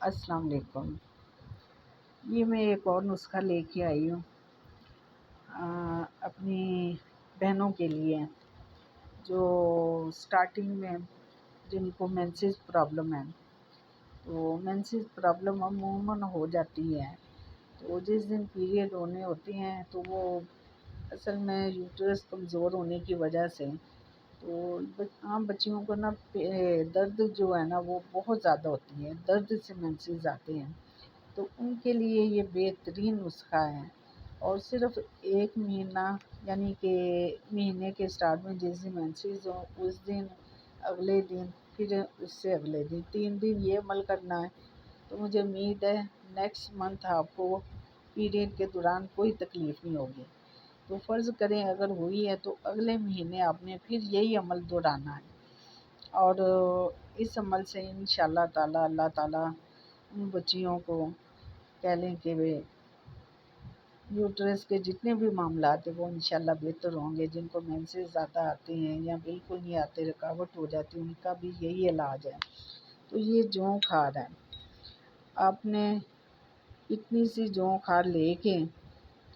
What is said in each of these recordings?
السلام علیکم۔ یہ میں ایک اور نسخہ لے کے آئی ہوں اپنی بہنوں کے لیے جو سٹارٹنگ میں جن کو مینسز پرابلم ہے۔ تو مینسز پرابلم عموماً ہو جاتی ہے، تو جس دن پیریڈ ہونے ہوتے ہیں تو وہ اصل میں یوٹرس کمزور ہونے کی وجہ سے تو عام بچیوں کو نا درد جو ہے نا وہ بہت زیادہ ہوتی ہے، درد سے مینسز آتے ہیں۔ تو ان کے لیے یہ بہترین نسخہ ہے، اور صرف ایک مہینہ یعنی کہ مہینے کے سٹارٹ میں جس دن مینسز ہو اس دن، اگلے دن، پھر اس سے اگلے دن 3 دن یہ عمل کرنا ہے۔ تو مجھے امید ہے نیکسٹ منتھ آپ کو پیریڈ کے دوران کوئی تکلیف نہیں ہوگی۔ تو فرض کریں اگر ہوئی ہے تو اگلے مہینے آپ نے پھر یہی عمل دہرانا ہے، اور اس عمل سے انشاءاللہ تعالی اللہ تعالیٰ ان بچیوں کو کہہ لیں کہ یوٹرس کے جتنے بھی معاملات ہیں وہ انشاءاللہ بہتر ہوں گے۔ جن کو مینسز زیادہ آتے ہیں یا بالکل نہیں آتے، رکاوٹ ہو جاتی، ان کا بھی یہی علاج ہے۔ تو یہ جوں کھار ہے، آپ نے اتنی سی جوں کھار لے کے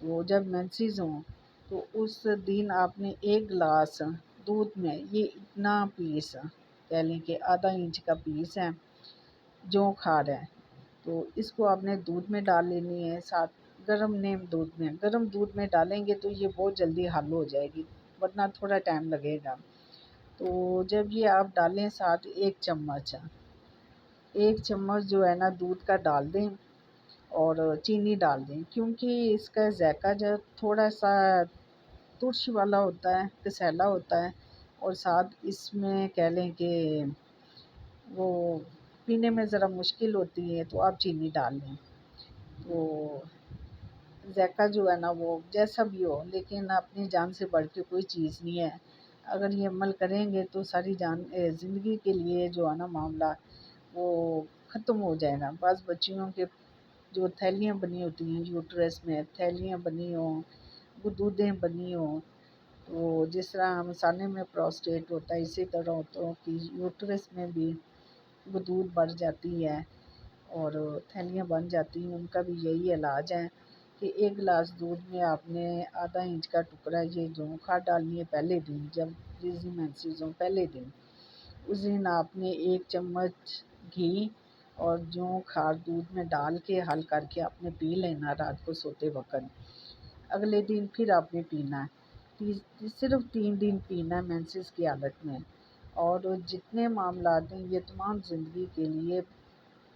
تو جب مینسز ہوں تو اس دن آپ نے 1 گلاس دودھ میں یہ اتنا پیس، کہہ لیں کہ آدھا انچ کا پیس ہے، جوں کھار ہے، تو اس کو آپ نے دودھ میں ڈال لینی ہے، ساتھ گرم نیم دودھ میں۔ گرم دودھ میں ڈالیں گے تو یہ بہت جلدی حل ہو جائے گی، ورنہ تھوڑا ٹائم لگے گا۔ تو جب یہ آپ ڈالیں، ساتھ 1 چمچ جو ہے نا دودھ کا ڈال دیں، اور چینی ڈال دیں، کیونکہ اس کا ذائقہ جو تھوڑا سا ترش والا ہوتا ہے، کسیلا ہوتا ہے، اور ساتھ اس میں کہہ لیں کہ وہ پینے میں ذرا مشکل ہوتی ہے، تو آپ چینی ڈال لیں۔ تو ذائقہ جو ہے نا وہ جیسا بھی ہو، لیکن اپنی جان سے بڑھ کے کوئی چیز نہیں ہے۔ اگر یہ عمل کریں گے تو ساری زندگی کے لیے جو ہے نا معاملہ وہ ختم ہو جائے گا۔ بعض بچیوں کے جو تھیلیاں بنی ہوتی ہیں یوٹرس میں، تھیلیاں بنی ہوں، گدودیں بنی ہوں، تو جس طرح مثانے میں پروسٹیٹ ہوتا ہے اسی طرح عورتوں کی یوٹرس میں بھی گدود بڑھ جاتی ہے اور تھیلیاں بن جاتی ہیں۔ ان کا بھی یہی علاج ہے کہ 1 گلاس دودھ میں آپ نے آدھا انچ کا ٹکڑا یہ جوں کھار ڈالنی ہے پہلے دن، جب جس دن مینسز ہوں پہلے دن، اس دن آپ نے 1 چمچ گھی اور جوں کھار دودھ میں ڈال کے حل کر کے آپ نے پی لینا رات کو سوتے وقت۔ اگلے دن پھر آپ نے پینا ہے، صرف 3 دن پینا ہے مینسز کی حالت میں، اور جتنے معاملات ہیں یہ تمام زندگی کے لیے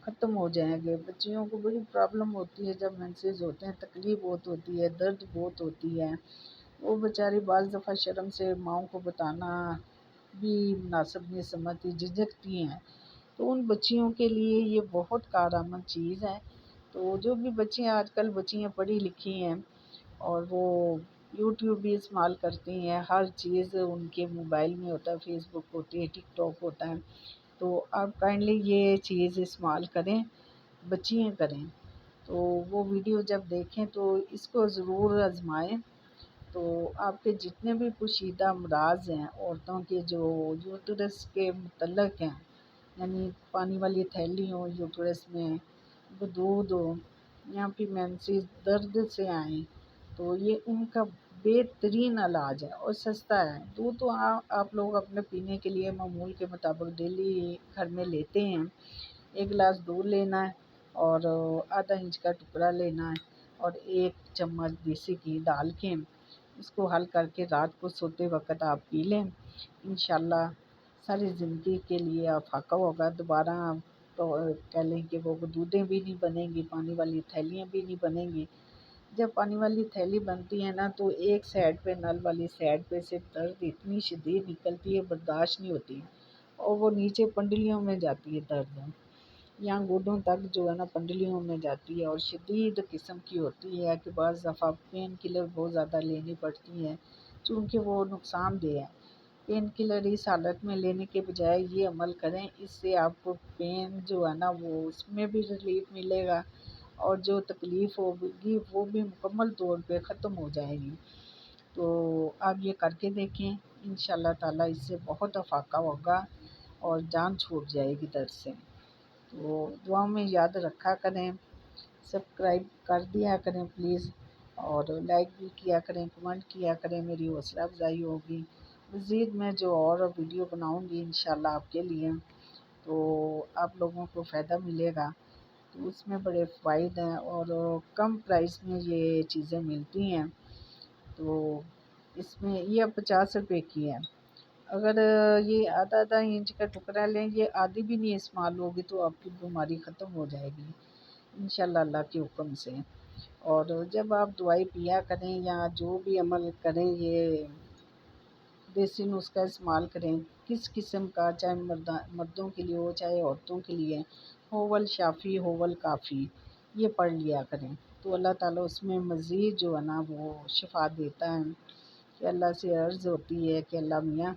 ختم ہو جائیں گے۔ بچیوں کو بڑی پرابلم ہوتی ہے جب مینسز ہوتے ہیں، تکلیف بہت ہوتی ہے، درد بہت ہوتی ہے، وہ بیچاری بعض دفعہ شرم سے ماؤں کو بتانا بھی مناسب نہیں سمجھتی، جھجکتی ہیں۔ تو ان بچیوں کے لیے یہ بہت کارآمد چیز ہے۔ تو جو بھی بچے آج کل بچیاں پڑھی لکھی ہیں اور وہ یوٹیوب بھی استعمال کرتی ہیں، ہر چیز ان کے موبائل میں ہوتا ہے، فیس بک ہوتی ہے، ٹک ٹاک ہوتا ہے، تو آپ کائنڈلی یہ چیز استعمال کریں، بچیاں کریں۔ تو وہ ویڈیو جب دیکھیں تو اس کو ضرور آزمائیں۔ تو آپ کے جتنے بھی پوشیدہ امراض ہیں عورتوں کے جو یوٹرس کے متعلق ہیں، یعنی پانی والی تھیلی ہو یوٹرس میں، گدود ہو، یا پھر مینسز درد سے آئیں، تو یہ ان کا بہترین علاج ہے اور سستا ہے۔ دودھ تو آپ لوگ اپنے پینے کے لیے معمول کے مطابق ڈیلی گھر میں لیتے ہیں۔ 1 گلاس دودھ لینا ہے اور آدھا انچ کا ٹکڑا لینا ہے اور 1 چمچ دیسی گھی ڈال کے اس کو حل کر کے رات کو سوتے وقت آپ پی لیں، انشاءاللہ ساری زندگی کے لیے افاقہ ہوگا۔ دوبارہ تو کہہ لیں کہ وہ گدودیں بھی نہیں بنیں گی، پانی والی تھیلیاں بھی نہیں بنیں گی۔ جب پانی والی تھیلی بنتی ہے نا تو ایک سائڈ پہ، نل والی سائڈ پہ سے درد اتنی شدید نکلتی ہے، برداشت نہیں ہوتی، اور وہ نیچے پنڈلیوں میں جاتی ہے درد، یہاں گوڈوں تک جو ہے نا پنڈلیوں میں جاتی ہے، اور شدید قسم کی ہوتی ہے کہ بعض دفعہ پین کلر بہت زیادہ لینی پڑتی ہے، چونکہ وہ نقصان دہ ہے۔ پین کلر اس حالت میں لینے کے بجائے یہ عمل کریں، اس سے آپ کو پین جو ہے نا وہ اس میں بھی ریلیف ملے گا، اور جو تکلیف ہوگی وہ بھی مکمل طور پہ ختم ہو جائے گی۔ تو آپ یہ کر کے دیکھیں، انشاءاللہ تعالیٰ اس سے بہت افاقہ ہوگا اور جان چھوٹ جائے گی درد سے۔ تو دعاؤں میں یاد رکھا کریں، سبسکرائب کر دیا کریں پلیز، اور لائک بھی کیا کریں، کمنٹ کیا کریں، میری حوصلہ افزائی ہوگی۔ مزید میں جو اور ویڈیو بناؤں گی انشاءاللہ آپ کے لیے، تو آپ لوگوں کو فائدہ ملے گا۔ تو اس میں بڑے فوائد ہیں اور کم پرائس میں یہ چیزیں ملتی ہیں۔ تو اس میں یہ اب 50 روپے کی ہے۔ اگر یہ آدھا آدھا انچ کا ٹکڑا لیں، یہ آدھی بھی نہیں استعمال ہوگی تو آپ کی بیماری ختم ہو جائے گی انشاءاللہ اللہ کے حکم سے۔ اور جب آپ دوائی پیا کریں یا جو بھی عمل کریں، یہ دیسی نسخہ استعمال کریں، کس قسم کا، چاہے مردوں کے لیے ہو چاہے عورتوں کے لیے، ہوول شافی ہوول کافی، یہ پڑھ لیا کریں تو اللہ تعالیٰ اس میں مزید جو ہے نا وہ شفا دیتا ہے۔ کہ اللہ سے عرض ہوتی ہے کہ اللہ میاں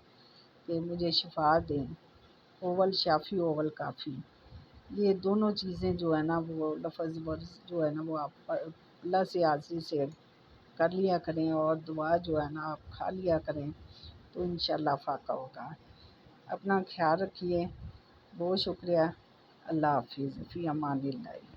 کہ مجھے شفا دیں، اوول شافی اوول کافی، یہ دونوں چیزیں جو ہے نا وہ لفظ ورز جو ہے نا وہ آپ اللہ سے عاجزی سے کر لیا کریں، اور دعا جو ہے نا آپ کھا لیا کریں تو انشاءاللہ فاقہ ہوگا۔ اپنا خیال رکھیے، بہت شکریہ، اللہ حافظ، فی امان اللہ۔